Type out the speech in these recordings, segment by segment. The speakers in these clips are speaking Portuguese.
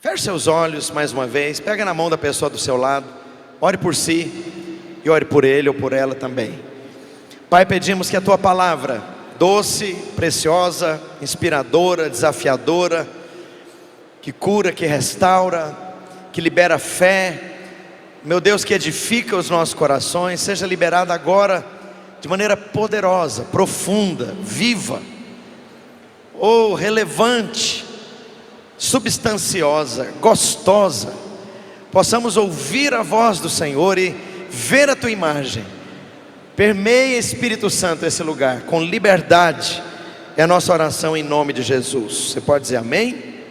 Feche seus olhos mais uma vez, pega na mão da pessoa do seu lado, ore por si e ore por ele ou por ela também. Pai, pedimos que a Tua palavra, doce, preciosa, inspiradora, desafiadora, que cura, que restaura, que libera fé, meu Deus, que edifica os nossos corações, seja liberada agora de maneira poderosa, profunda, viva, ou relevante, substanciosa, gostosa. Possamos ouvir a voz do Senhor e ver a Tua imagem. Permeia, Espírito Santo, esse lugar com liberdade. É a nossa oração em nome de Jesus. Você pode dizer amém?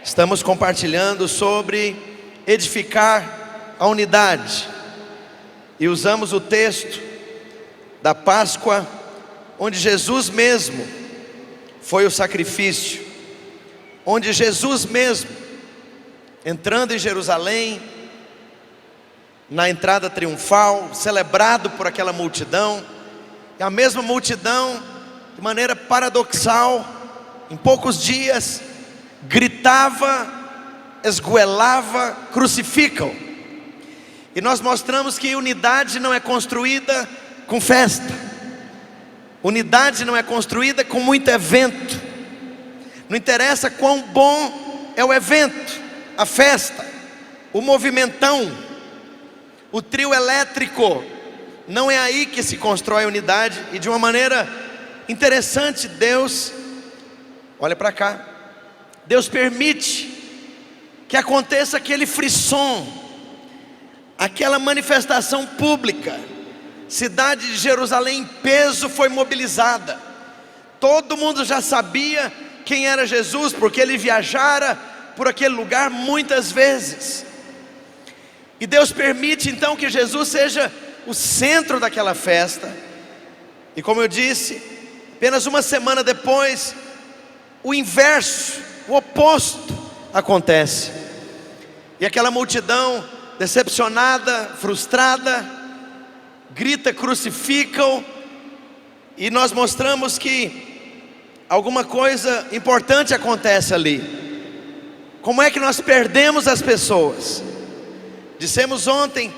Estamos compartilhando sobre edificar a unidade, e usamos o texto da Páscoa, onde Jesus mesmo foi o sacrifício, onde Jesus mesmo, entrando em Jerusalém, na entrada triunfal, celebrado por aquela multidão, e a mesma multidão, de maneira paradoxal, em poucos dias, gritava, esgoelava, crucificam. E nós mostramos que unidade não é construída com festa, unidade não é construída com muito evento. Não interessa quão bom é o evento, a festa, o movimentão, o trio elétrico. Não é aí que se constrói a unidade. E de uma maneira interessante, Deus, olha para cá, Deus permite que aconteça aquele frisson, aquela manifestação pública. Cidade de Jerusalém em peso foi mobilizada. Todo mundo já sabia quem era Jesus, porque ele viajara por aquele lugar muitas vezes. E Deus permite então que Jesus seja o centro daquela festa. E como eu disse, apenas uma semana depois, o inverso, o oposto acontece. E aquela multidão decepcionada, frustrada, grita, crucificam. E nós mostramos que alguma coisa importante acontece ali. Como é que nós perdemos as pessoas? Dissemos ontem,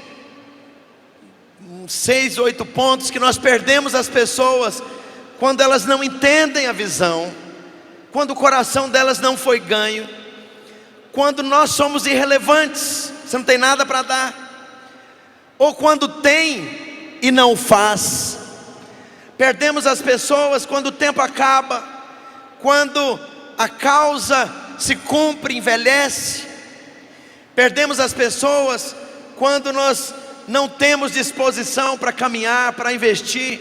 6, 8 pontos, que nós perdemos as pessoas quando elas não entendem a visão, quando o coração delas não foi ganho, quando nós somos irrelevantes, você não tem nada para dar, ou quando tem e não faz. Perdemos as pessoas quando o tempo acaba, quando a causa se cumpre, envelhece. Perdemos as pessoas quando nós não temos disposição para caminhar, para investir.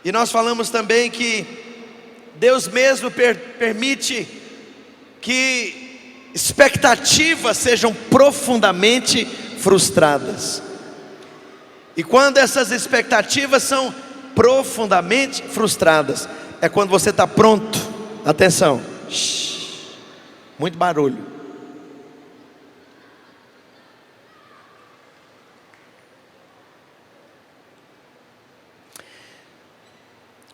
E nós falamos também que Deus mesmo permite que expectativas sejam profundamente frustradas. E quando essas expectativas são profundamente frustradas, é quando você está pronto. Atenção, muito barulho.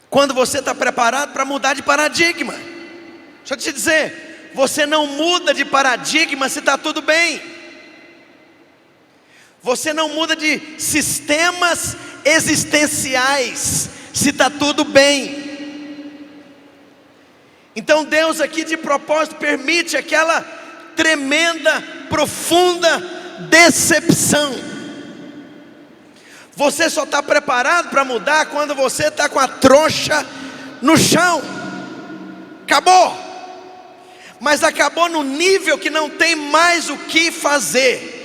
Quando você está preparado para mudar de paradigma. Deixa eu te dizer, você não muda de paradigma se está tudo bem. Você não muda de sistemas existenciais se está tudo bem. Então Deus aqui de propósito permite aquela tremenda, profunda decepção. Você só está preparado para mudar quando você está com a trouxa no chão. Acabou. Mas acabou no nível que não tem mais o que fazer.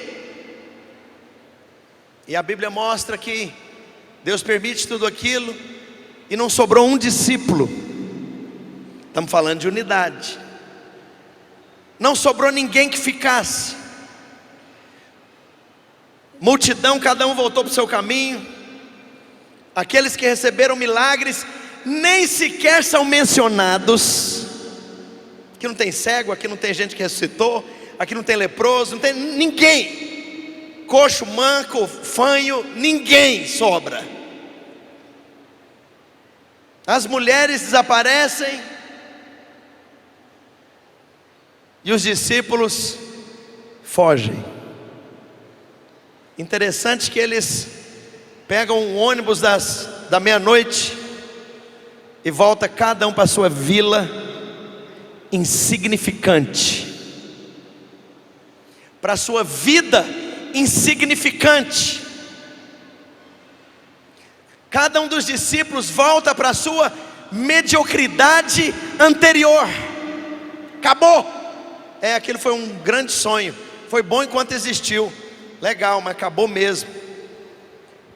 E a Bíblia mostra que Deus permite tudo aquilo e não sobrou um discípulo. Estamos falando de unidade. Não sobrou ninguém que ficasse. Multidão, cada um voltou para o seu caminho. Aqueles que receberam milagres nem sequer são mencionados. Aqui não tem cego, aqui não tem gente que ressuscitou, aqui não tem leproso, não tem ninguém. Coxo, manco, fanho, ninguém sobra. As mulheres desaparecem. e os discípulos fogem. Interessante que eles pegam um ônibus da meia-noite e volta cada um para a sua vila insignificante, para a sua vida insignificante. Cada um dos discípulos volta para a sua mediocridade anterior. Acabou. Aquilo foi um grande sonho. Foi bom enquanto existiu. Legal, mas acabou mesmo.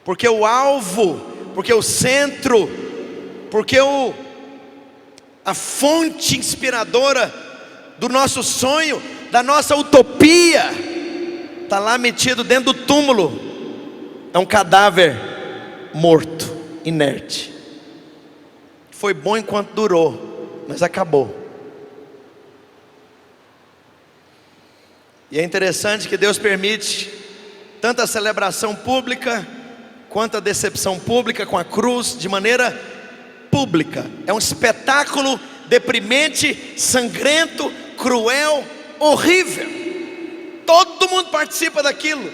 Porque o alvo, porque o centro, porque a fonte inspiradora do nosso sonho, da nossa utopia, está lá metido dentro do túmulo. É um cadáver morto, inerte. Foi bom enquanto durou, mas acabou. E é interessante que Deus permite tanto a celebração pública quanto a decepção pública com a cruz, de maneira pública. É um espetáculo deprimente, sangrento, cruel, horrível. Todo mundo participa daquilo.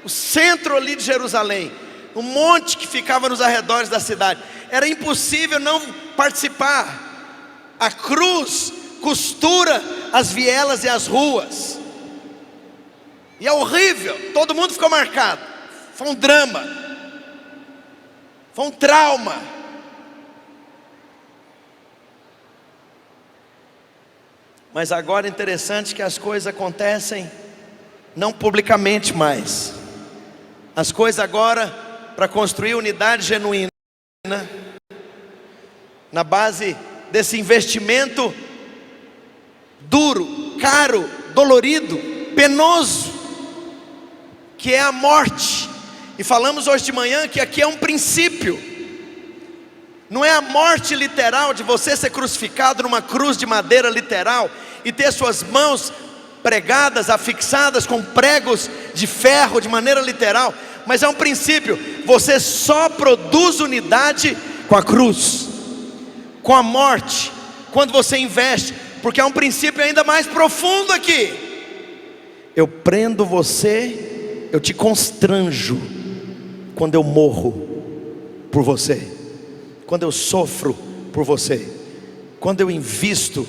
O centro ali de Jerusalém, um monte que ficava nos arredores da cidade, era impossível não participar. A cruz costura as vielas e as ruas, e é horrível, todo mundo ficou marcado. Foi um drama, foi um trauma. Mas agora é interessante que as coisas acontecem não publicamente mais. As coisas agora, para construir unidade genuína, na base desse investimento duro, caro, dolorido, penoso, que é a morte. E falamos hoje de manhã que aqui é um princípio. Não é a morte literal de você ser crucificado numa cruz de madeira literal e ter suas mãos pregadas, afixadas com pregos de ferro de maneira literal, mas é um princípio. Você só produz unidade com a cruz, com a morte, quando você investe, porque é um princípio ainda mais profundo aqui. Eu prendo você, eu te constranjo quando eu morro por você, quando eu sofro por você, quando eu invisto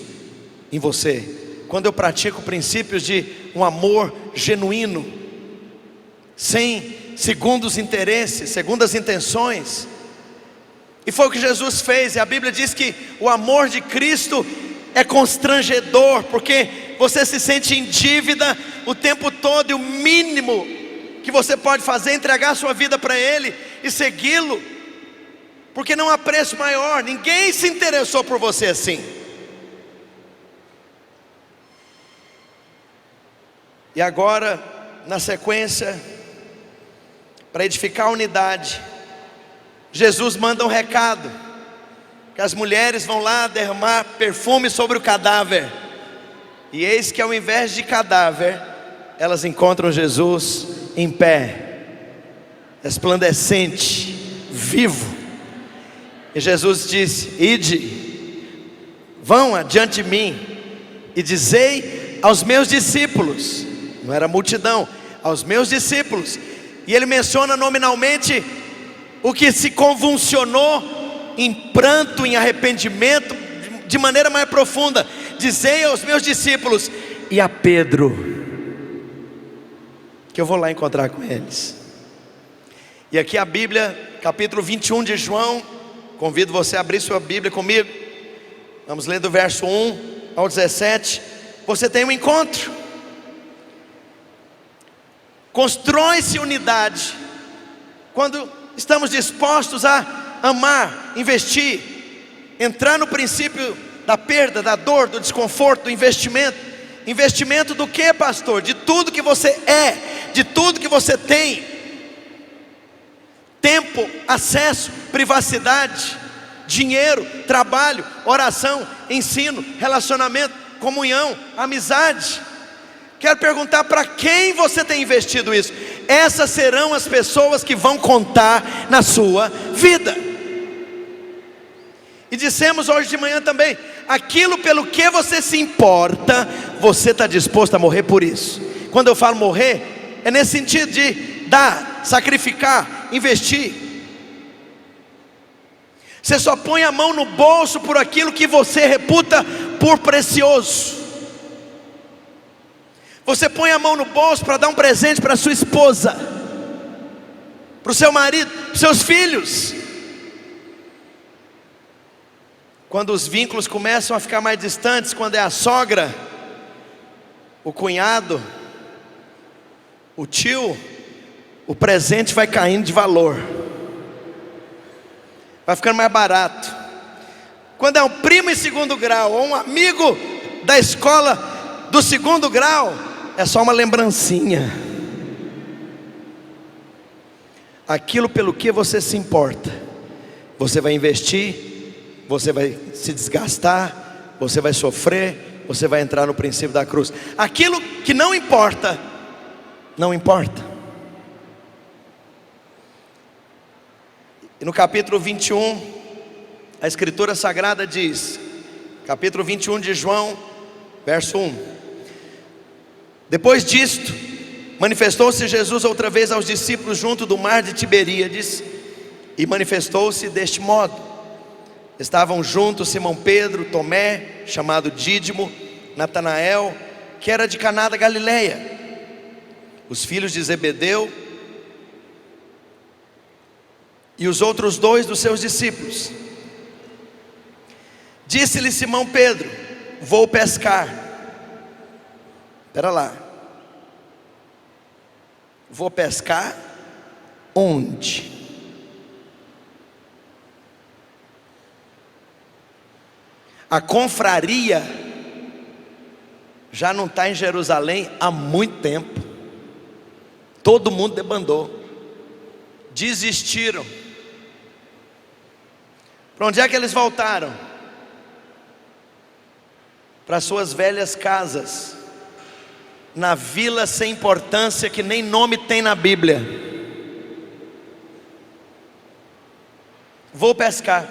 em você, quando eu pratico princípios de um amor genuíno, sem segundos interesses, segundas intenções. E foi o que Jesus fez. E a Bíblia diz que o amor de Cristo é constrangedor, porque você se sente em dívida o tempo todo, e o mínimo que você pode fazer é entregar a sua vida para Ele e segui-lo, porque não há preço maior. Ninguém se interessou por você assim. E agora, na sequência, para edificar a unidade, Jesus manda um recado, que as mulheres vão lá derramar perfume sobre o cadáver. E eis que ao invés de cadáver, elas encontram Jesus em pé, resplandecente, vivo. E Jesus disse: ide, vão adiante de mim e dizei aos meus discípulos, não era multidão, aos meus discípulos. E ele menciona nominalmente o que se convulsionou em pranto, em arrependimento, de maneira mais profunda. Dizei aos meus discípulos e a Pedro que eu vou lá encontrar com eles. E aqui a Bíblia, capítulo 21 de João. Convido você a abrir sua Bíblia comigo. Vamos ler do verso 1 ao 17. Você tem um encontro. Constrói-se unidade quando estamos dispostos a amar, investir, entrar no princípio da perda, da dor, do desconforto, do investimento. Investimento do que, pastor? De tudo que você é, de tudo que você tem. Tempo, acesso, privacidade, dinheiro, trabalho, oração, ensino, relacionamento, comunhão, amizade. Quero perguntar: para quem você tem investido isso? Essas serão as pessoas que vão contar na sua vida. E dissemos hoje de manhã também, aquilo pelo que você se importa, você está disposto a morrer por isso. Quando eu falo morrer, é nesse sentido de dar, sacrificar, investir. Você só põe a mão no bolso por aquilo que você reputa por precioso. Você põe a mão no bolso para dar um presente para sua esposa, para o seu marido, para os seus filhos. Quando os vínculos começam a ficar mais distantes, quando é a sogra, o cunhado, o tio, o presente vai caindo de valor, vai ficando mais barato. Quando é um primo em segundo grau, ou um amigo da escola do segundo grau, é só uma lembrancinha. Aquilo pelo que você se importa, você vai investir, você vai se desgastar, você vai sofrer, você vai entrar no princípio da cruz. Aquilo que não importa, não importa. E no capítulo 21, a Escritura Sagrada diz, capítulo 21 de João, verso 1: depois disto, manifestou-se Jesus outra vez aos discípulos junto do mar de Tiberíades, e manifestou-se deste modo: estavam juntos Simão Pedro, Tomé, chamado Dídimo, Natanael, que era de Caná da Galileia, os filhos de Zebedeu, e os outros dois dos seus discípulos. Disse-lhe Simão Pedro: vou pescar. Espera lá, vou pescar onde? A confraria já não está em Jerusalém há muito tempo. Todo mundo debandou, desistiram. Para onde é que eles voltaram? Para suas velhas casas, na vila sem importância, que nem nome tem na Bíblia. Vou pescar.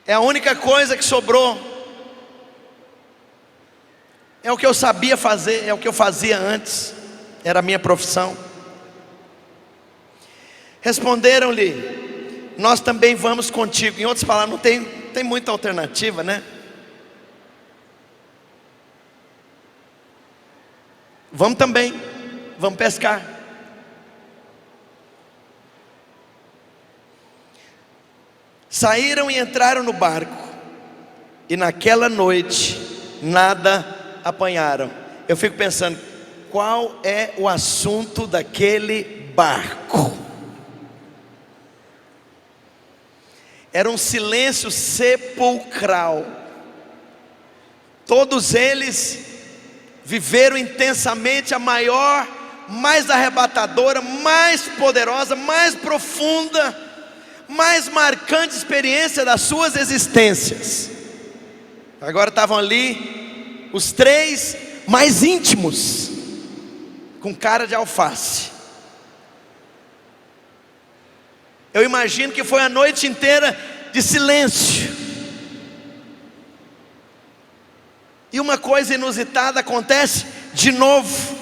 É a única coisa que sobrou. É o que eu sabia fazer, é o que eu fazia antes, era a minha profissão. Responderam-lhe: nós também vamos contigo. Em outras palavras, não tem muita alternativa, né? Vamos também, vamos pescar. Saíram e entraram no barco, e naquela noite nada apanharam. Eu fico pensando, qual é o assunto daquele barco? Era um silêncio sepulcral. Todos eles viveram intensamente a maior, mais arrebatadora, mais poderosa, mais profunda, mais marcante experiência das suas existências. Agora estavam ali os três mais íntimos, com cara de alface. Eu imagino que foi a noite inteira de silêncio. E uma coisa inusitada acontece de novo.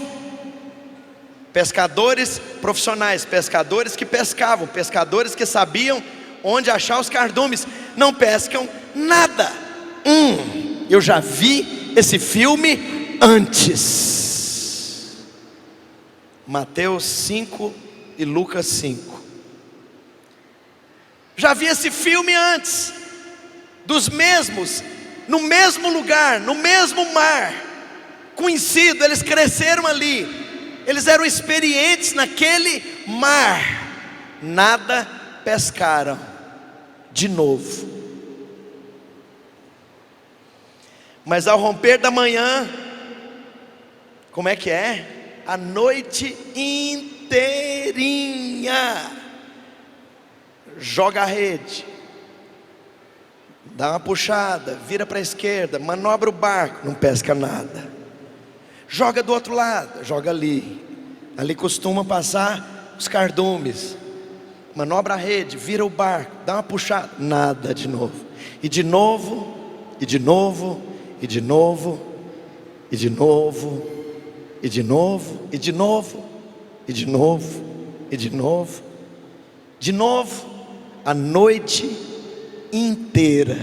Pescadores profissionais, pescadores que pescavam, pescadores que sabiam onde achar os cardumes, não pescam nada. Eu já vi esse filme antes. Mateus 5 e Lucas 5. Já vi esse filme antes, dos mesmos, no mesmo lugar, no mesmo mar, conhecido, eles cresceram ali, eles eram experientes naquele mar, nada pescaram de novo. Mas ao romper da manhã, como é que é? A noite inteirinha, joga a rede, dá uma puxada, vira para a esquerda, manobra o barco, não pesca nada. Joga do outro lado, joga ali. Ali costuma passar os cardumes. manobra a rede, vira o barco, dá uma puxada, nada de novo. E de novo, e de novo, e de novo, e de novo, e de novo, e de novo, e de novo, e de novo, de novo, a noite inteira.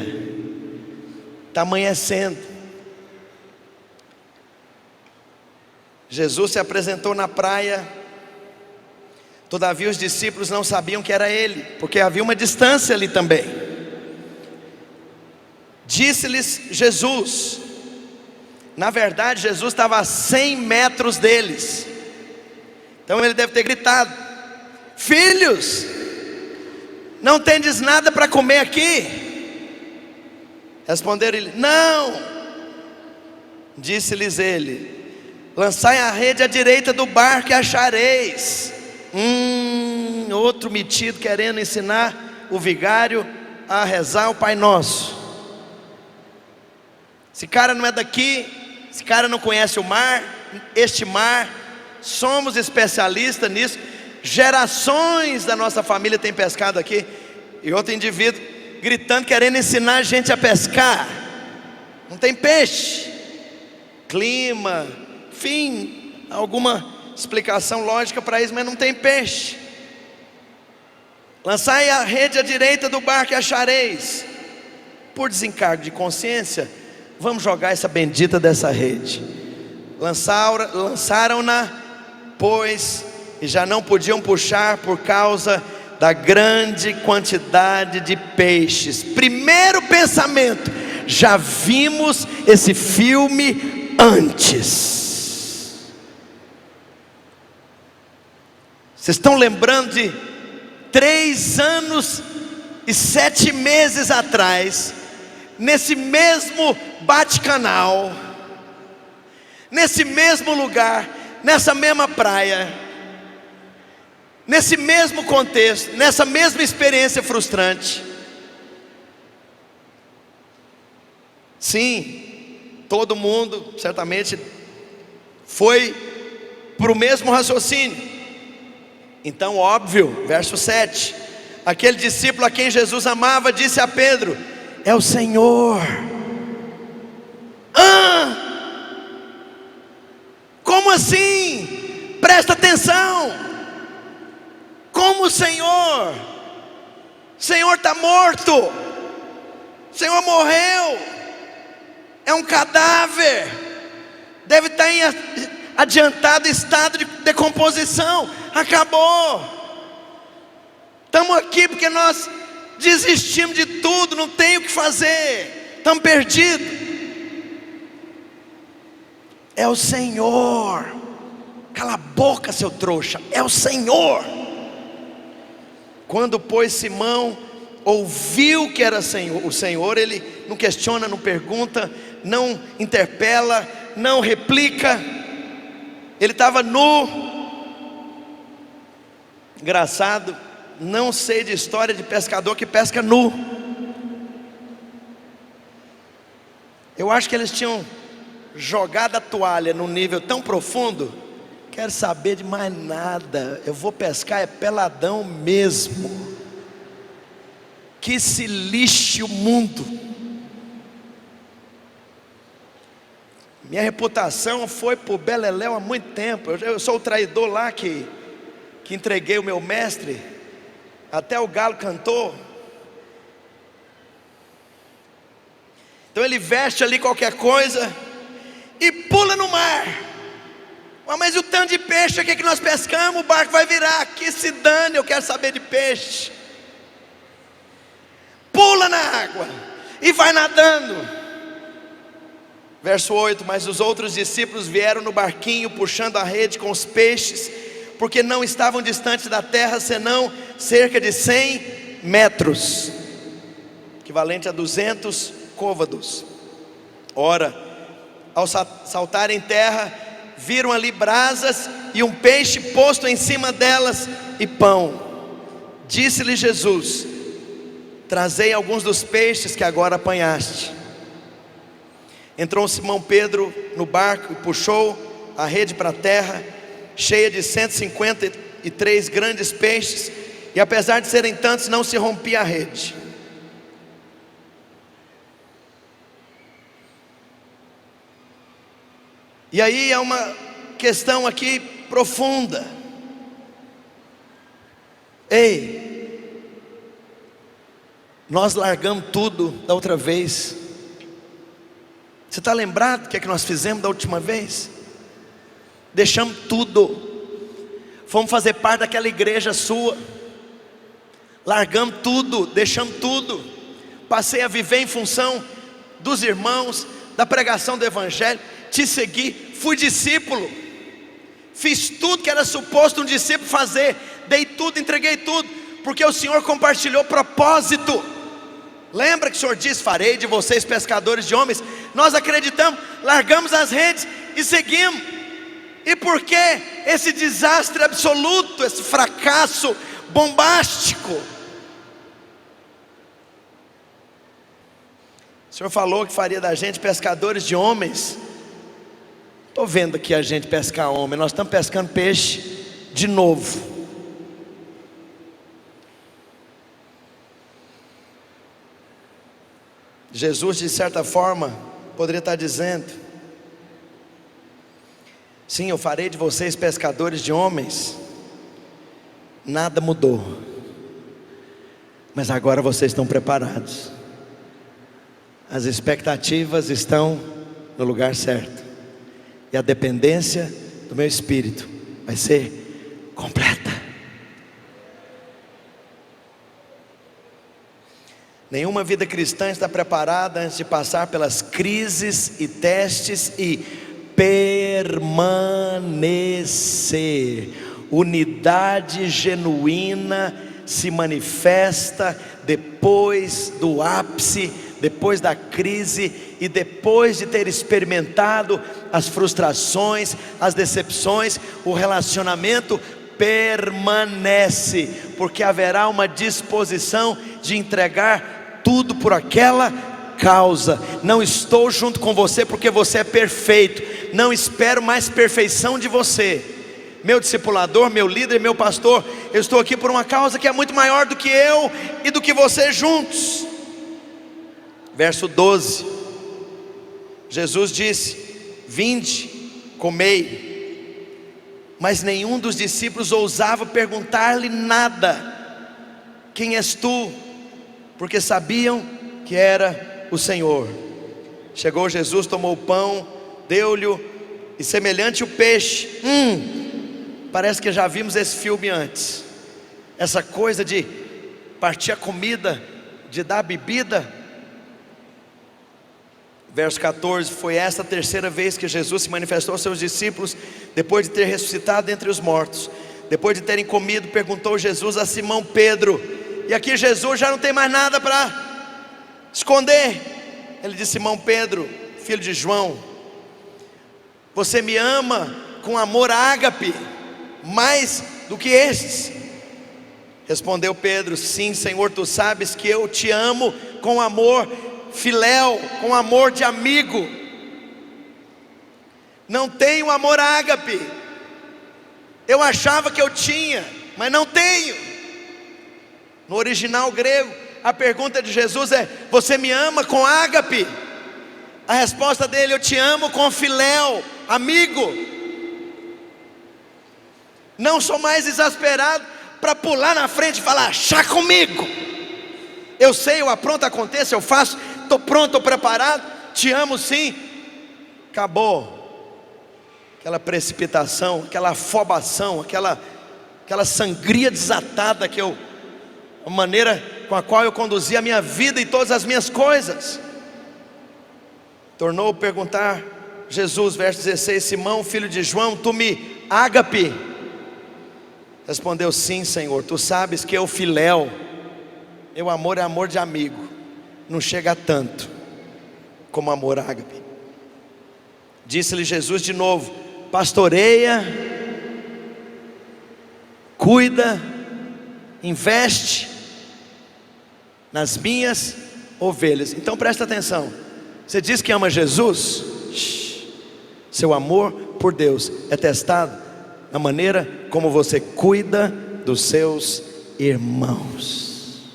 Está amanhecendo. Jesus se apresentou na praia. Todavia os discípulos não sabiam que era ele, porque havia uma distância ali também. Disse-lhes Jesus, na verdade Jesus estava a 100 metros deles. Então ele deve ter gritado: filhos, não tendes nada para comer aqui? Responderam ele: não. Disse-lhes ele: lançai a rede à direita do barco e achareis. Outro metido querendo ensinar o vigário a rezar o Pai Nosso. Esse cara não é daqui, esse cara não conhece o mar, este mar. Somos especialistas nisso. Gerações da nossa família tem pescado aqui. E outro indivíduo gritando, querendo ensinar a gente a pescar. Não tem peixe. Clima, enfim, alguma explicação lógica para isso, mas não tem peixe. Lançai a rede à direita do barco e achareis. Por desencargo de consciência, vamos jogar essa bendita dessa rede. Lançaram-na, pois, e já não podiam puxar por causa da grande quantidade de peixes. Primeiro pensamento: já vimos esse filme antes. Vocês estão lembrando de 3 anos e 7 meses atrás, nesse mesmo bate-canal, nesse mesmo lugar, nessa mesma praia, nesse mesmo contexto, nessa mesma experiência frustrante? Sim, todo mundo certamente foi para o mesmo raciocínio. Então, óbvio, verso 7, aquele discípulo a quem Jesus amava disse a Pedro: é o Senhor. Como assim? Presta atenção. Como o Senhor? O Senhor está morto, o Senhor morreu, é um cadáver, deve estar em adiantado estado de decomposição. Acabou. Estamos aqui porque nós desistimos de tudo, não tem o que fazer, estamos perdidos. É o Senhor. Cala a boca, seu trouxa, é o Senhor. Quando, pois, Simão ouviu que era o Senhor, ele não questiona, não pergunta, não interpela, não replica. Ele estava nu. Engraçado, não sei de história de pescador que pesca nu. Eu acho que eles tinham jogado a toalha num nível tão profundo: quero saber de mais nada, eu vou pescar é peladão mesmo, que se lixe o mundo. Minha reputação foi por beleléu há muito tempo. Eu sou o traidor lá que entreguei o meu mestre. Até o galo cantou. Então ele veste ali qualquer coisa e pula no mar. Mas e o tanto de peixe aqui que nós pescamos? O barco vai virar, que se dane, eu quero saber de peixe. Pula na água e vai nadando. Verso 8: mas os outros discípulos vieram no barquinho, puxando a rede com os peixes, porque não estavam distantes da terra, senão cerca de 100 metros, equivalente a 200 côvados. Ora, ao saltarem em terra, viram ali brasas e um peixe posto em cima delas e pão. Disse-lhe Jesus: trazei alguns dos peixes que agora apanhaste. Entrou Simão Pedro no barco e puxou a rede para a terra, cheia de 153 grandes peixes, e apesar de serem tantos, não se rompia a rede. E aí é uma questão aqui profunda. Ei, nós largamos tudo da outra vez. Você está lembrado do que é que nós fizemos da última vez? Deixamos tudo. Fomos fazer parte daquela igreja sua. Largamos tudo, deixamos tudo. Passei a viver em função dos irmãos, da pregação do evangelho. Te segui, fui discípulo. Fiz tudo que era suposto um discípulo fazer. Dei tudo, entreguei tudo, porque o Senhor compartilhou propósito. Lembra que o Senhor disse: farei de vocês pescadores de homens? Nós acreditamos, largamos as redes e seguimos. E por que esse desastre absoluto, esse fracasso bombástico? O Senhor falou que faria da gente pescadores de homens. Estou vendo aqui a gente pescar homem. Nós estamos pescando peixe de novo. Jesus, de certa forma, poderia estar dizendo: sim, eu farei de vocês pescadores de homens. Nada mudou, mas agora vocês estão preparados. As expectativas estão no lugar certo, e a dependência do meu espírito vai ser completa. Nenhuma vida cristã está preparada antes de passar pelas crises e testes e permanecer. Unidade genuína se manifesta depois do ápice, depois da crise e depois de ter experimentado as frustrações, as decepções. O relacionamento permanece, porque haverá uma disposição de entregar tudo por aquela causa. Não estou junto com você porque você é perfeito. Não espero mais perfeição de você, meu discipulador, meu líder, meu pastor. Eu estou aqui por uma causa que é muito maior do que eu e do que você juntos. Verso 12, Jesus disse: vinde, comei. Mas nenhum dos discípulos ousava perguntar-lhe nada: quem és tu? Porque sabiam que era o Senhor. Chegou Jesus, tomou o pão, deu-lhe, e semelhante o peixe. Parece que já vimos esse filme antes. Essa coisa de partir a comida, de dar a bebida. Verso 14, foi esta a terceira vez que Jesus se manifestou aos seus discípulos, depois de ter ressuscitado entre os mortos. Depois de terem comido, perguntou Jesus a Simão Pedro. E aqui Jesus já não tem mais nada para esconder. Ele disse: Simão Pedro, filho de João, você me ama com amor ágape, mais do que estes? Respondeu Pedro: sim, Senhor, tu sabes que eu te amo com amor filéu, com amor de amigo. Não tenho amor ágape. Eu achava que eu tinha, mas não tenho. No original grego, a pergunta de Jesus é: você me ama com ágape? A resposta dele: eu te amo com filéu, amigo. Não sou mais exasperado para pular na frente e falar: chá comigo. Eu sei, eu apronto, aconteça, eu faço, estou pronto, estou preparado. Te amo sim. Acabou aquela precipitação, aquela afobação, aquela sangria desatada a maneira com a qual eu conduzia a minha vida e todas as minhas coisas. Tornou a perguntar Jesus, verso 16: Simão, filho de João, tu me ágape? Respondeu: sim, Senhor, tu sabes que eu filéu, meu amor é amor de amigo, não chega a tanto como amor ágape. Disse-lhe Jesus de novo: pastoreia, cuida, investe nas minhas ovelhas. Então presta atenção. Você diz que ama Jesus? Seu amor por Deus é testado na maneira como você cuida dos seus irmãos.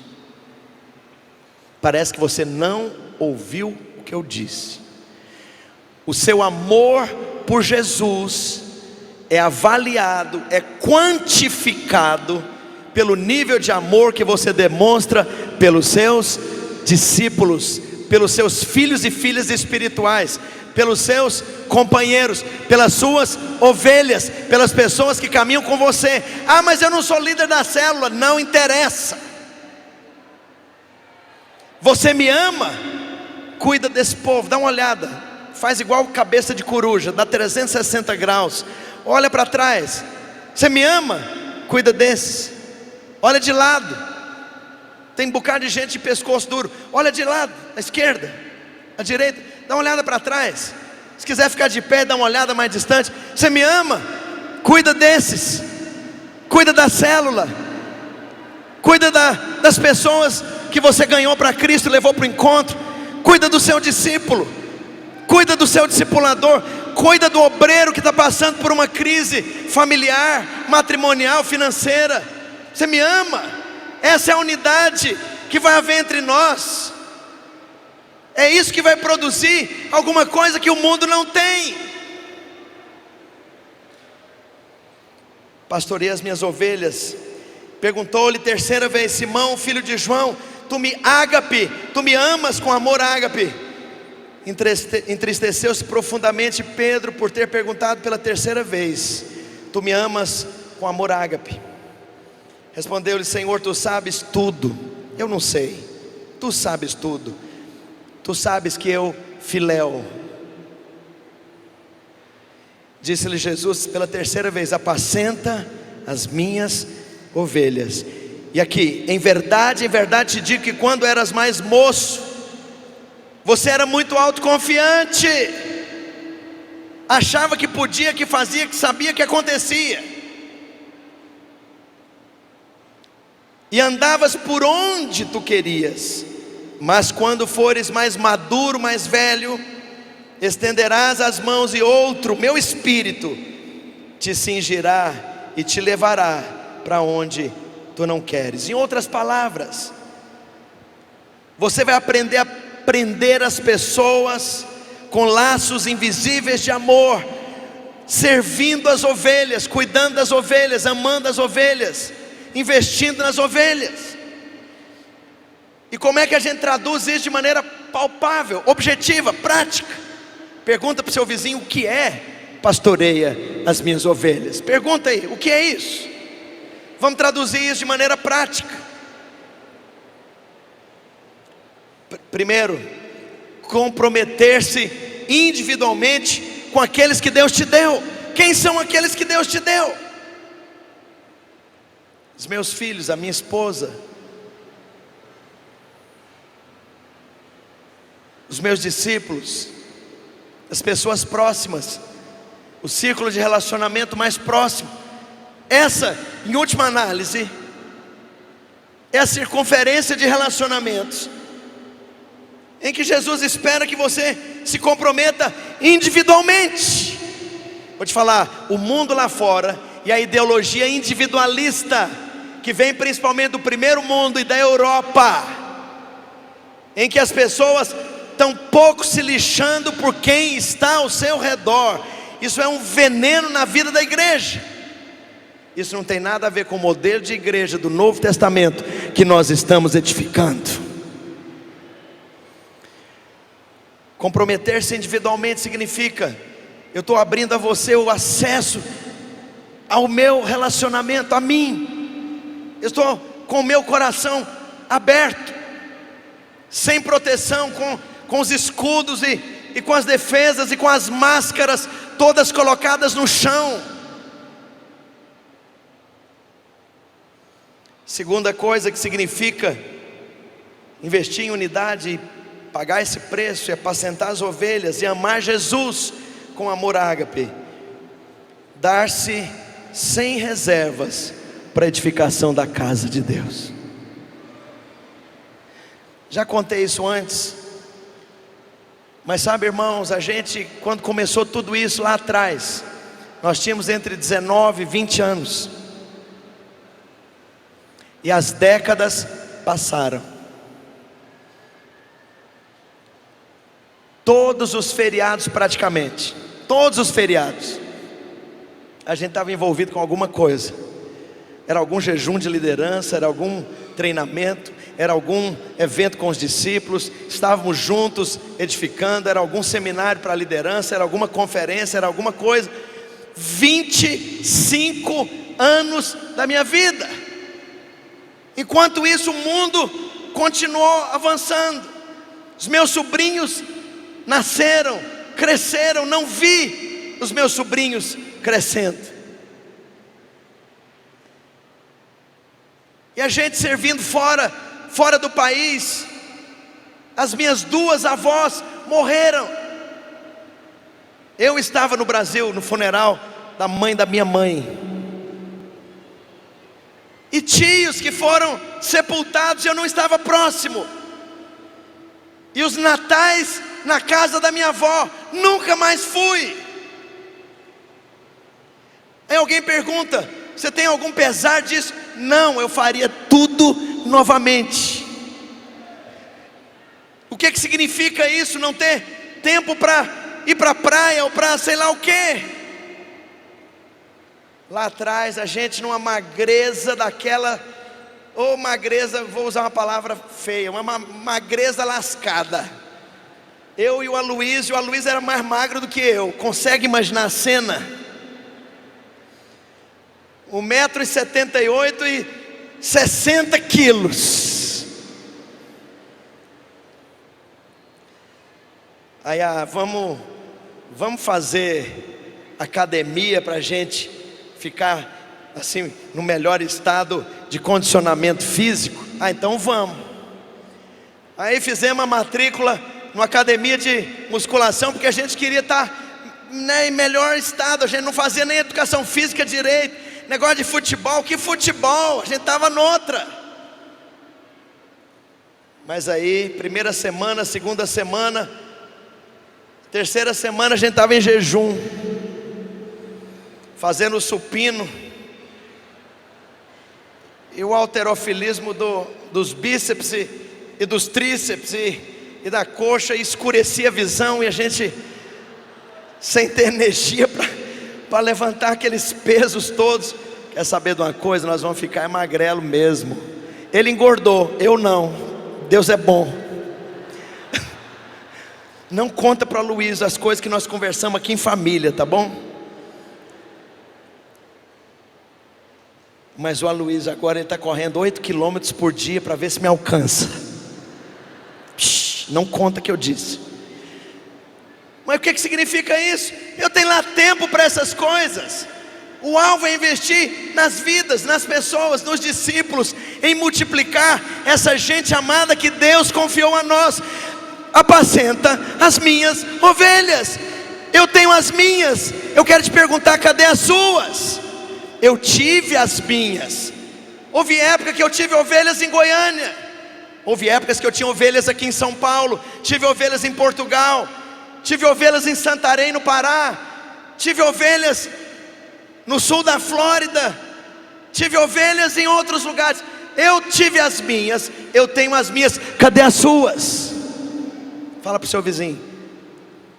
Parece que você não ouviu o que eu disse. O seu amor por Jesus é avaliado, é quantificado pelo nível de amor que você demonstra pelos seus discípulos, pelos seus filhos e filhas espirituais, pelos seus companheiros, pelas suas ovelhas, pelas pessoas que caminham com você. Ah, mas eu não sou líder da célula. Não interessa. Você me ama? Cuida desse povo, dá uma olhada, faz igual cabeça de coruja, dá 360 graus, olha para trás. Você me ama? Cuida desses. Olha de lado, tem um bocado de gente de pescoço duro. Olha de lado, à esquerda, à direita, dá uma olhada para trás. Se quiser ficar de pé, dá uma olhada mais distante. Você me ama? Cuida desses. Cuida da célula. Cuida das pessoas que você ganhou para Cristo e levou para o encontro. Cuida do seu discípulo. Cuida do seu discipulador. Cuida do obreiro que está passando por uma crise familiar, matrimonial, financeira. Você me ama? Essa é a unidade que vai haver entre nós. É isso que vai produzir alguma coisa que o mundo não tem. Pastorei as minhas ovelhas. Perguntou-lhe terceira vez: Simão, filho de João, tu me amas com amor ágape? Entristeceu-se profundamente Pedro por ter perguntado pela terceira vez: tu me amas com amor ágape? Respondeu-lhe: Senhor, tu sabes tudo. Eu não sei, tu sabes tudo. Tu sabes que eu filéu. Disse-lhe Jesus pela terceira vez: apacenta as minhas ovelhas. E aqui, em verdade te digo que quando eras mais moço, você era muito autoconfiante, achava que podia, que fazia, que sabia, que acontecia, e andavas por onde tu querias. Mas quando fores mais maduro, mais velho, estenderás as mãos e outro, meu Espírito, te cingirá e te levará para onde tu não queres. Em outras palavras, você vai aprender a prender as pessoas com laços invisíveis de amor, servindo as ovelhas, cuidando das ovelhas, amando as ovelhas, investindo nas ovelhas. E como é que a gente traduz isso de maneira palpável, objetiva, prática? Pergunta para o seu vizinho: o que é pastoreia as minhas ovelhas? Pergunta aí, o que é isso? Vamos traduzir isso de maneira prática. Primeiro, comprometer-se individualmente com aqueles que Deus te deu. Quem são aqueles que Deus te deu? Os meus filhos, a minha esposa, os meus discípulos, as pessoas próximas, o círculo de relacionamento mais próximo. Essa, em última análise, é a circunferência de relacionamentos em que Jesus espera que você se comprometa individualmente. Vou te falar, o mundo lá fora e a ideologia individualista que vem principalmente do primeiro mundo e da Europa, em que as pessoas estão pouco se lixando por quem está ao seu redor. Isso é um veneno na vida da igreja. Isso não tem nada a ver com o modelo de igreja do Novo Testamento que nós estamos edificando. Comprometer-se individualmente significa: eu estou abrindo a você o acesso ao meu relacionamento, a mim. Eu estou com o meu coração aberto, sem proteção, com os escudos e com as defesas e com as máscaras todas colocadas no chão. Segunda coisa que significa investir em unidade e pagar esse preço, é apacentar as ovelhas e amar Jesus com amor ágape. Dar-se sem reservas para a edificação da casa de Deus. Já contei isso antes, mas sabe, irmãos, a gente, quando começou tudo isso lá atrás, nós tínhamos entre 19 e 20 anos. E as décadas passaram. Todos os feriados praticamente, todos os feriados, a gente estava envolvido com alguma coisa. Era algum jejum de liderança, era algum treinamento, era algum evento com os discípulos, estávamos juntos edificando, era algum seminário para liderança, era alguma conferência, era alguma coisa. 25 anos da minha vida. Enquanto isso, o mundo continuou avançando. Os meus sobrinhos nasceram, cresceram, não vi os meus sobrinhos crescendo. E a gente servindo fora do país. As minhas duas avós morreram. Eu estava no Brasil, no funeral da mãe da minha mãe. E tios que foram sepultados, eu não estava próximo. E os natais na casa da minha avó, nunca mais fui. Aí alguém pergunta: você tem algum pesar disso? Não, eu faria tudo novamente. O que significa isso? Não ter tempo para ir para a praia ou para sei lá o quê? Lá atrás a gente numa magreza daquela, ou magreza, vou usar uma palavra feia, uma magreza lascada. Eu e o Aloysio era mais magro do que eu. Consegue imaginar a cena? 1,78 m e 60 quilos. Aí vamos fazer academia para a gente ficar assim no melhor estado de condicionamento físico. Então vamos. Aí fizemos a matrícula numa academia de musculação, porque a gente queria estar, né, em melhor estado. A gente não fazia nem educação física direito. Negócio de futebol, que futebol? A gente estava noutra. Mas aí, primeira semana, segunda semana, terceira semana, a gente estava em jejum, fazendo supino. E o halterofilismo dos bíceps e dos tríceps e da coxa escurecia a visão. E a gente sem ter energia para levantar aqueles pesos todos. Quer saber de uma coisa? Nós vamos ficar magrelo mesmo. Ele engordou, eu não. Deus é bom. Não conta para Luiz as coisas que nós conversamos aqui em família, tá bom? Mas o Aloysio agora ele está correndo 8 quilômetros por dia para ver se me alcança. Não conta que eu disse. Mas o que significa isso? Eu tenho lá tempo para essas coisas. O alvo é investir nas vidas, nas pessoas, nos discípulos, em multiplicar essa gente amada que Deus confiou a nós. Apacenta as minhas ovelhas. Eu tenho as minhas. Eu quero te perguntar, cadê as suas? Eu tive as minhas. Houve época que eu tive ovelhas em Goiânia. Houve épocas que eu tinha ovelhas aqui em São Paulo. Tive ovelhas em Portugal. Tive ovelhas em Santarém, no Pará. Tive ovelhas no sul da Flórida. Tive ovelhas em outros lugares. Eu tive as minhas, eu tenho as minhas. Cadê as suas? Fala para o seu vizinho: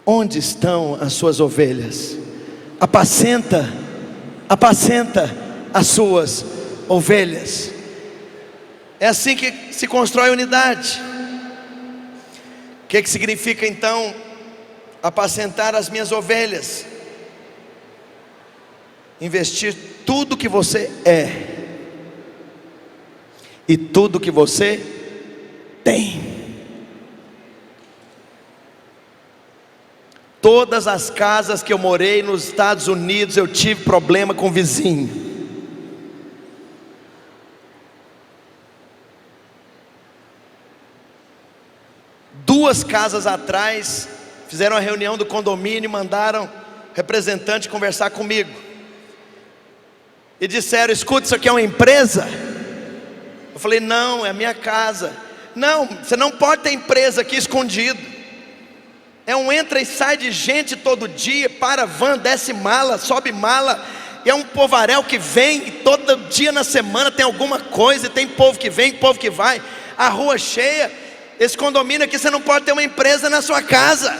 onde estão as suas ovelhas? Apacenta as suas ovelhas. É assim que se constrói unidade. O que significa então apacentar as minhas ovelhas? Investir tudo que você é e tudo que você tem. Todas as casas que eu morei nos Estados Unidos, eu tive problema com o vizinho. Duas casas atrás, fizeram uma reunião do condomínio, mandaram representante conversar comigo. E disseram: escuta, isso aqui é uma empresa? Eu falei: não, é a minha casa. Não, você não pode ter empresa aqui escondido. É um entra e sai de gente todo dia, para van, desce mala, sobe mala, e é um povaréu que vem, e todo dia na semana tem alguma coisa, e tem povo que vem, povo que vai, a rua cheia. Esse condomínio aqui, você não pode ter uma empresa na sua casa.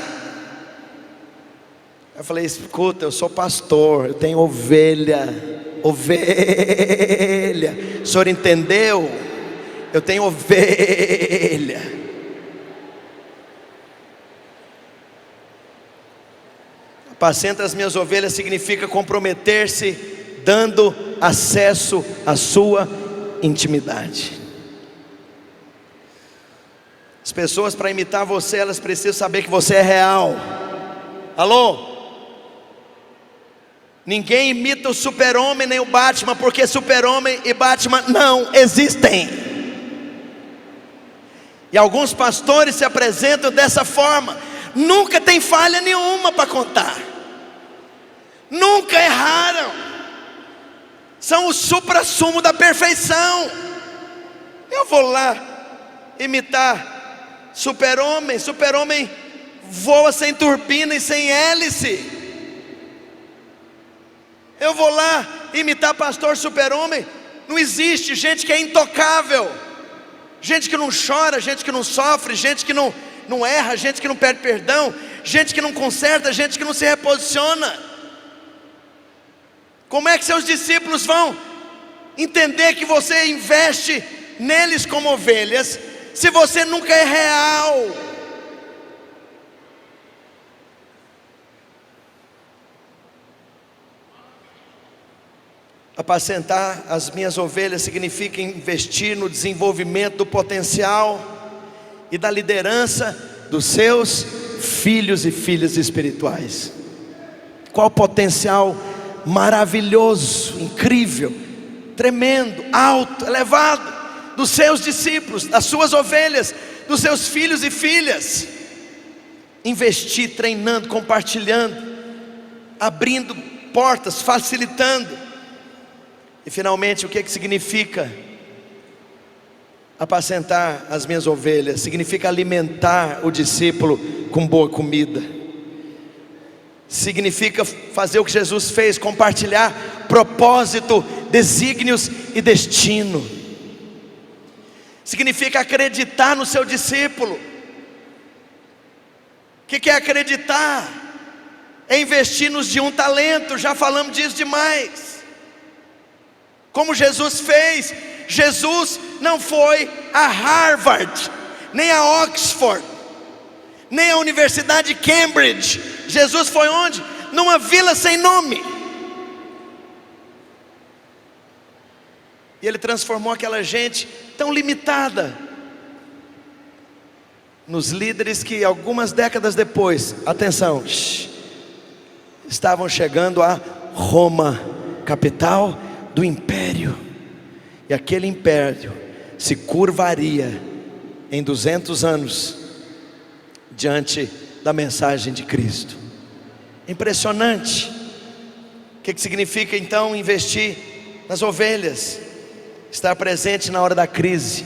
Eu falei: escuta, eu sou pastor, eu tenho ovelha. O senhor entendeu? Eu tenho ovelha. Apacenta as minhas ovelhas significa comprometer-se, dando acesso à sua intimidade. As pessoas, para imitar você, elas precisam saber que você é real. Alô? Ninguém imita o Super-Homem nem o Batman, porque Super-Homem e Batman não existem. E alguns pastores se apresentam dessa forma. Nunca tem falha nenhuma para contar, nunca erraram, são o supra-sumo da perfeição. Eu vou lá imitar Super-Homem. Super-Homem voa sem turbina e sem hélice. Eu vou lá imitar pastor Super-Homem. Não existe. Gente que é intocável, gente que não chora, gente que não sofre, gente que não erra, gente que não pede perdão, gente que não conserta, gente que não se reposiciona. Como é que seus discípulos vão entender que você investe neles como ovelhas, se você nunca é real? Apacentar as minhas ovelhas significa investir no desenvolvimento do potencial e da liderança dos seus filhos e filhas espirituais. Qual potencial maravilhoso, incrível, tremendo, alto, elevado dos seus discípulos, das suas ovelhas, dos seus filhos e filhas. Investir, treinando, compartilhando, abrindo portas, facilitando. E finalmente, o que significa apacentar as minhas ovelhas? Significa alimentar o discípulo com boa comida. Significa fazer o que Jesus fez, compartilhar propósito, desígnios e destino. Significa acreditar no seu discípulo. O que é acreditar? É investir nos de um talento. Já falamos disso demais. Como Jesus fez. Jesus não foi a Harvard, nem a Oxford, nem a Universidade de Cambridge. Jesus foi onde? Numa vila sem nome. E Ele transformou aquela gente tão limitada nos líderes que algumas décadas depois, atenção, estavam chegando a Roma, capital do império. E aquele império se curvaria em 200 anos diante da mensagem de Cristo. Impressionante. O que significa então investir nas ovelhas? Estar presente na hora da crise.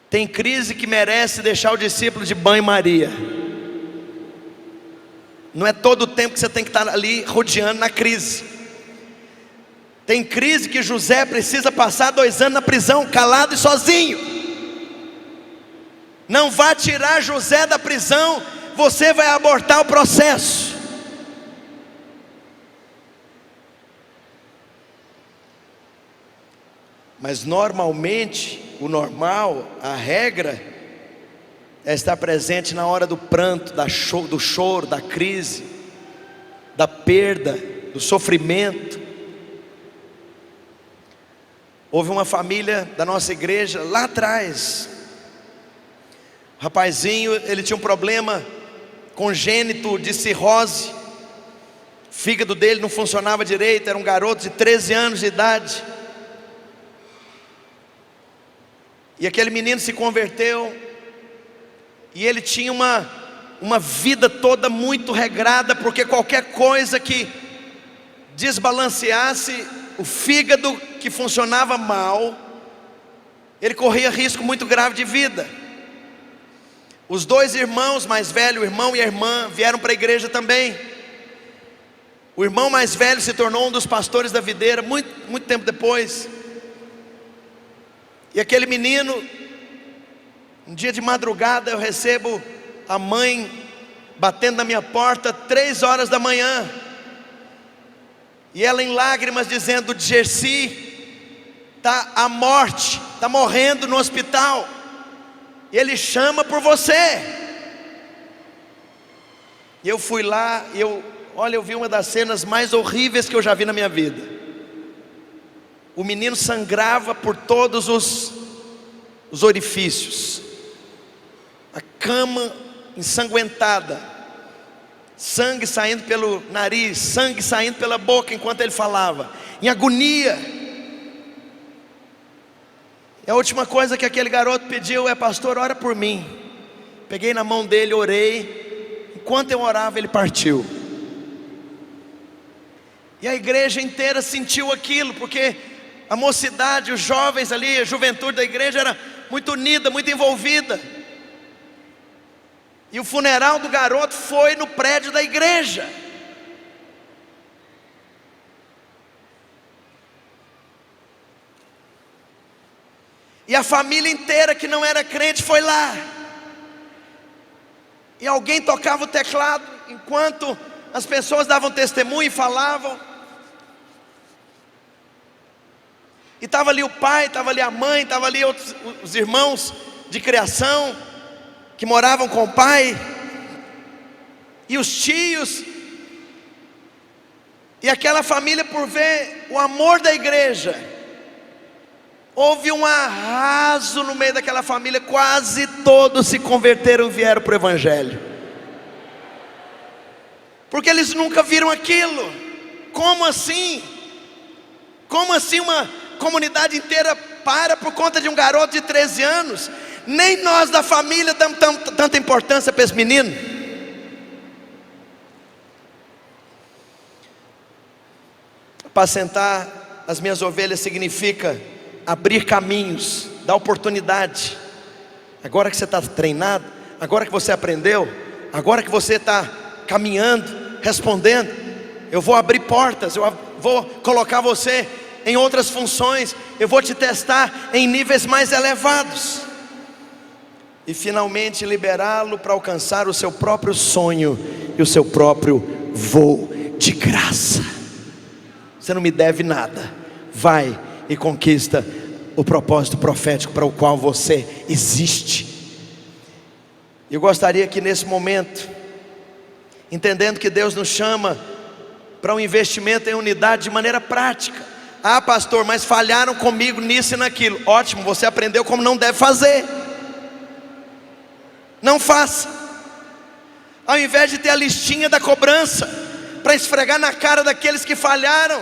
Tem crise que merece deixar o discípulo de banho-maria. Não é todo o tempo que você tem que estar ali rodeando na crise. Tem crise que José precisa passar 2 anos na prisão, calado e sozinho. Não vá tirar José da prisão, você vai abortar o processo. Mas normalmente, o normal, a regra, é estar presente na hora do pranto, do choro, da crise, da perda, do sofrimento. Houve uma família da nossa igreja lá atrás. O rapazinho, ele tinha um problema congênito de cirrose. O fígado dele não funcionava direito. Era um garoto de 13 anos de idade. E aquele menino se converteu. E ele tinha uma vida toda muito regrada, porque qualquer coisa que desbalanceasse o fígado, que funcionava mal, ele corria risco muito grave de vida. Os 2 irmãos mais velhos, o irmão e a irmã, vieram para a igreja também. O irmão mais velho se tornou um dos pastores da videira, muito tempo depois. E aquele menino, um dia de madrugada, eu recebo a mãe batendo na minha porta, 3 horas da manhã. E ela em lágrimas dizendo: Gersi está à morte, está morrendo no hospital. E ele chama por você. E eu fui lá e eu vi uma das cenas mais horríveis que eu já vi na minha vida. O menino sangrava por todos os orifícios. A cama ensanguentada, sangue saindo pelo nariz, sangue saindo pela boca enquanto ele falava, em agonia. E a última coisa que aquele garoto pediu é: pastor, ora por mim. Peguei na mão dele, orei. Enquanto eu orava, ele partiu. E a igreja inteira sentiu aquilo, porque a mocidade, os jovens ali, a juventude da igreja era muito unida, muito envolvida. E o funeral do garoto foi no prédio da igreja. E a família inteira que não era crente foi lá. E alguém tocava o teclado enquanto as pessoas davam testemunho e falavam. E estava ali o pai, estava ali a mãe, estava ali os irmãos de criação que moravam com o pai, e os tios, e aquela família, por ver o amor da igreja, houve um arraso no meio daquela família. Quase todos se converteram e vieram para o evangelho, porque eles nunca viram aquilo. Como assim? Como assim uma comunidade inteira para por conta de um garoto de 13 anos? Nem nós da família damos tanta importância para esse menino. Apacentar as minhas ovelhas significa abrir caminhos, dar oportunidade. Agora que você está treinado, agora que você aprendeu, agora que você está caminhando, respondendo, eu vou abrir portas, eu vou colocar você em outras funções, eu vou te testar em níveis mais elevados. E finalmente liberá-lo para alcançar o seu próprio sonho e o seu próprio voo de graça. Você não me deve nada. Vai e conquista o propósito profético para o qual você existe. Eu gostaria que nesse momento, entendendo que Deus nos chama para um investimento em unidade de maneira prática. Ah, pastor, mas falharam comigo nisso e naquilo. Ótimo, você aprendeu como não deve fazer. Não faça. Ao invés de ter a listinha da cobrança para esfregar na cara daqueles que falharam,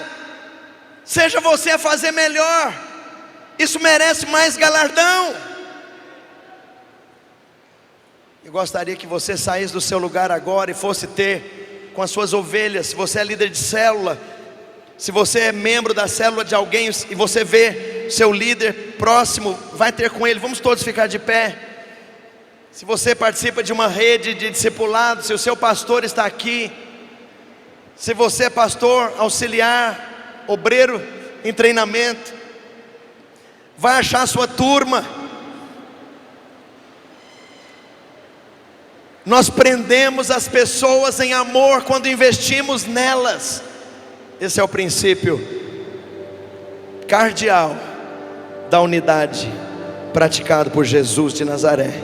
seja você a fazer melhor. Isso merece mais galardão. Eu gostaria que você saísse do seu lugar agora e fosse ter com as suas ovelhas. Se você é líder de célula, se você é membro da célula de alguém e você vê seu líder próximo, vai ter com ele. Vamos todos ficar de pé. Se você participa de uma rede de discipulado, se o seu pastor está aqui, se você é pastor, auxiliar, obreiro em treinamento, vai achar a sua turma. Nós prendemos as pessoas em amor quando investimos nelas. Esse é o princípio cardeal da unidade praticado por Jesus de Nazaré.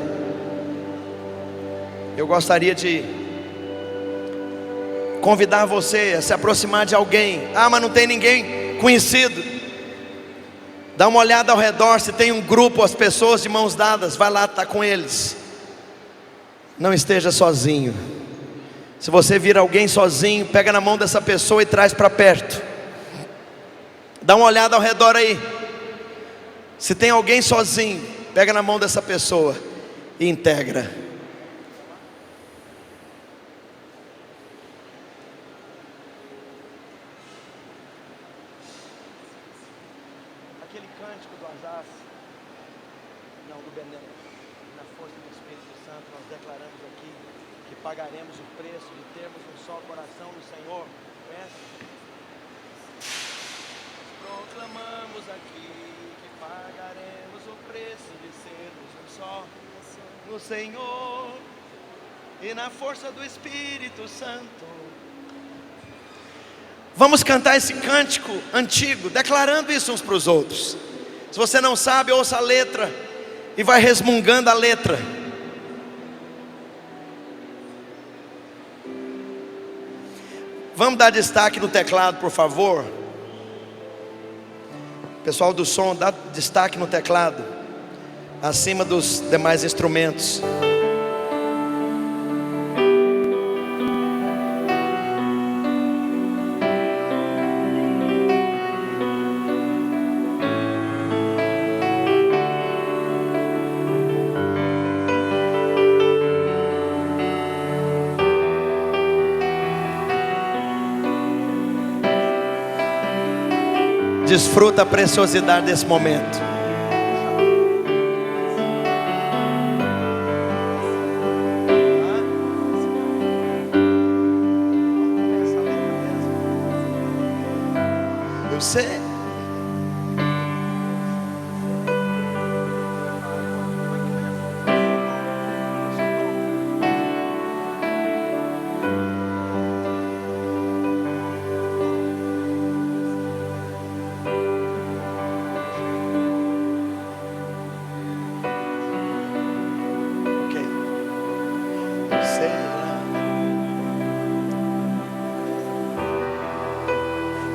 Eu gostaria de convidar você a se aproximar de alguém. Ah, mas não tem ninguém conhecido. Dá uma olhada ao redor, se tem um grupo, as pessoas de mãos dadas, vai lá estar com eles. Não esteja sozinho. Se você vir alguém sozinho, pega na mão dessa pessoa e traz para perto. Dá uma olhada ao redor aí. Se tem alguém sozinho, pega na mão dessa pessoa e integra. Aquele cântico do Asaf, não, do Bené, na força do Espírito Santo, nós declaramos aqui que pagaremos o preço de termos um só coração no Senhor. Proclamamos aqui que pagaremos o preço de sermos um só no Senhor e na força do Espírito Santo. Vamos cantar esse cântico antigo, declarando isso uns para os outros. Se você não sabe, ouça a letra e vai resmungando a letra. Vamos dar destaque no teclado, por favor. Pessoal do som, dá destaque no teclado, acima dos demais instrumentos. Desfruta a preciosidade desse momento. Eu sei.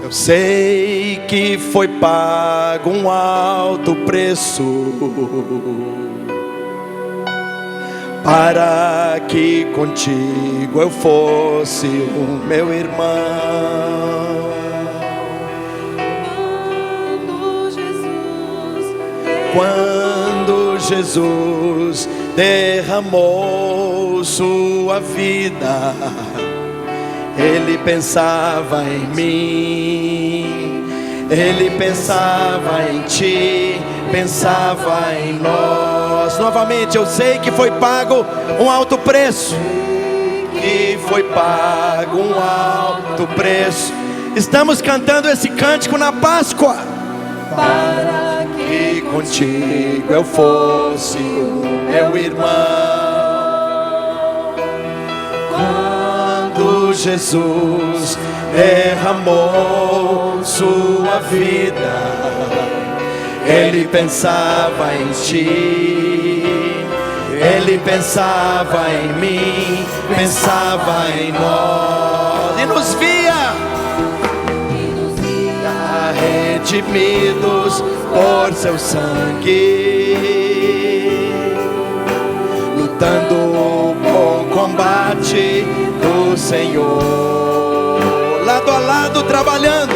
Eu sei que foi pago um alto preço para que contigo eu fosse o meu irmão. Quando Jesus derramou sua vida, Ele pensava em mim, Ele pensava em ti, pensava em nós. Novamente, eu sei que foi pago um alto preço, que foi pago um alto preço. Estamos cantando esse cântico na Páscoa. Para que contigo eu fosse o meu irmão. Jesus derramou sua vida, Ele pensava em ti, Ele pensava em mim, pensava em nós, e nos via redimidos por seu sangue, lutando o bom combate do Senhor, lado a lado trabalhando,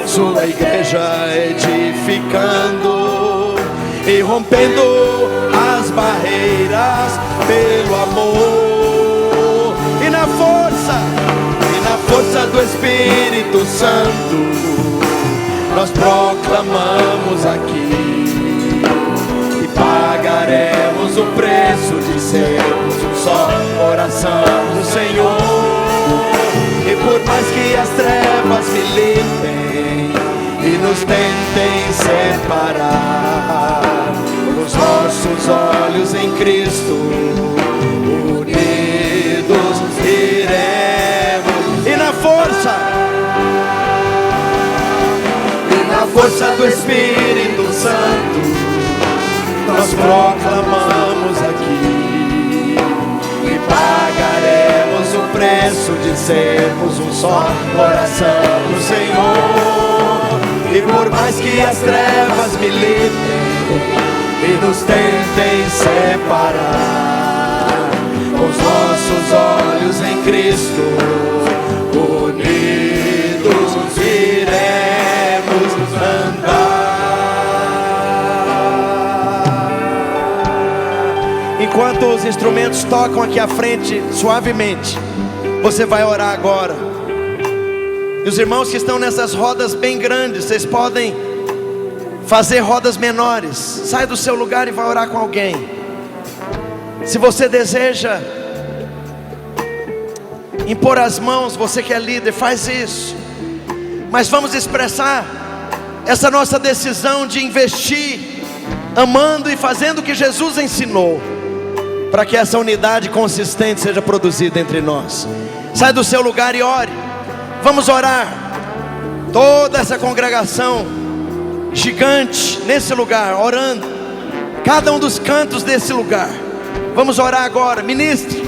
sua igreja edificando e rompendo as barreiras pelo amor e na força do Espírito Santo, nós proclamamos aqui e pagaremos o preço de sermos um só coração do Senhor. E por mais que as trevas militem e nos tentem separar, os nossos olhos em Cristo unidos iremos. E na força do Espírito Santo, nós proclamamos aqui e pagaremos o preço de sermos um só coração do Senhor. E por mais que as trevas militem e nos tentem separar, com os nossos olhos em Cristo unidos iremos andar. Enquanto os instrumentos tocam aqui à frente suavemente, você vai orar agora. E os irmãos que estão nessas rodas bem grandes, vocês podem fazer rodas menores. Sai do seu lugar e vai orar com alguém. Se você deseja impor as mãos. Você que é líder, faz isso. Mas vamos expressar essa nossa decisão de investir, amando e fazendo o que Jesus ensinou, para que essa unidade consistente seja produzida entre nós. Sai do seu lugar e ore. Vamos orar. Toda essa congregação gigante nesse lugar, orando. Cada um dos cantos desse lugar. Vamos orar agora. Ministre.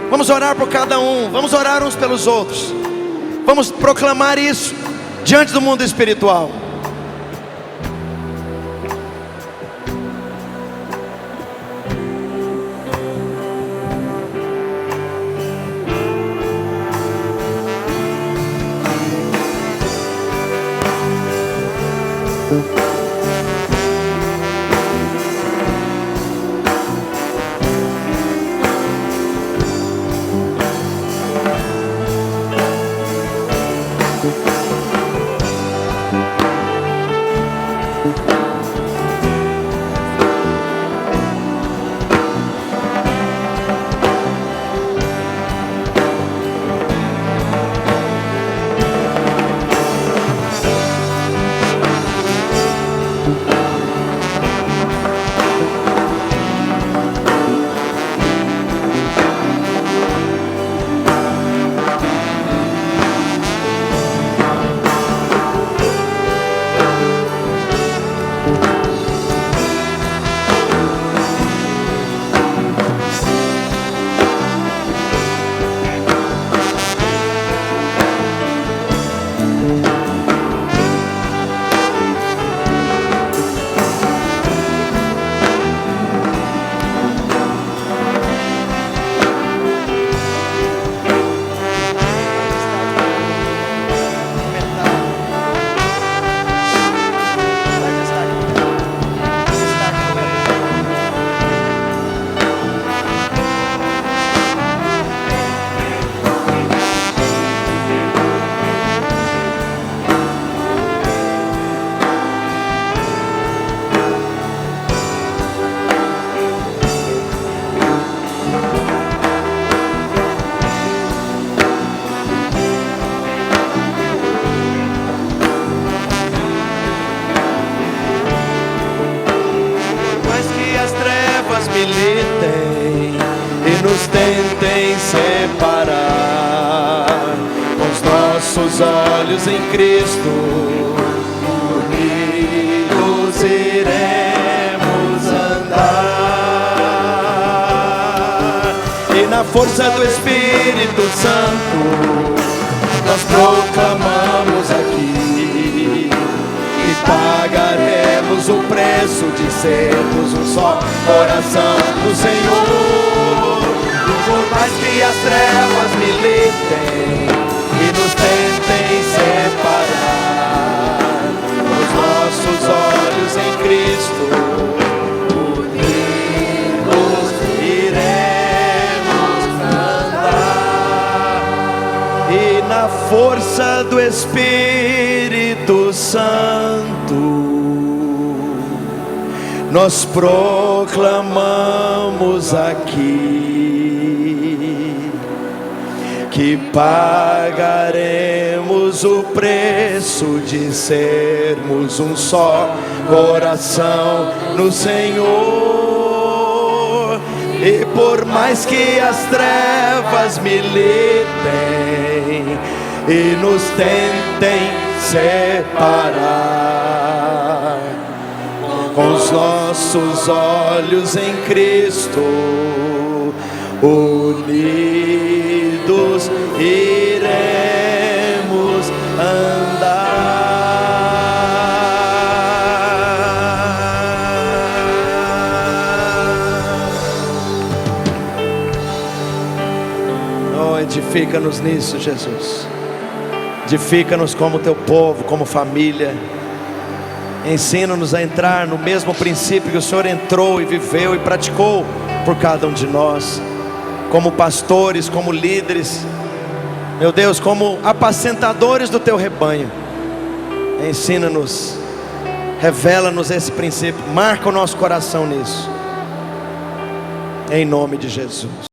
Vamos orar por cada um. Vamos orar uns pelos outros. Vamos proclamar isso diante do mundo espiritual. Militem e nos tentem separar, com os nossos olhos em Cristo, unidos iremos andar, e na força do Espírito Santo nós proclamamos aqui e pagaremos o preço de sermos um só coração do Senhor. E por mais que as trevas militem e nos tentem separar, os nossos olhos em Cristo, unidos iremos andar, e na força do Espírito Santo nós proclamamos aqui que pagaremos o preço de sermos um só coração no Senhor. E por mais que as trevas militem e nos tentem separar, com os nossos olhos em Cristo, unidos iremos andar. Oh, edifica-nos nisso, Jesus. Edifica-nos como teu povo, como família. Ensina-nos a entrar no mesmo princípio que o Senhor entrou e viveu e praticou por cada um de nós, como pastores, como líderes, meu Deus, como apacentadores do teu rebanho. Ensina-nos, revela-nos esse princípio, marca o nosso coração nisso, em nome de Jesus.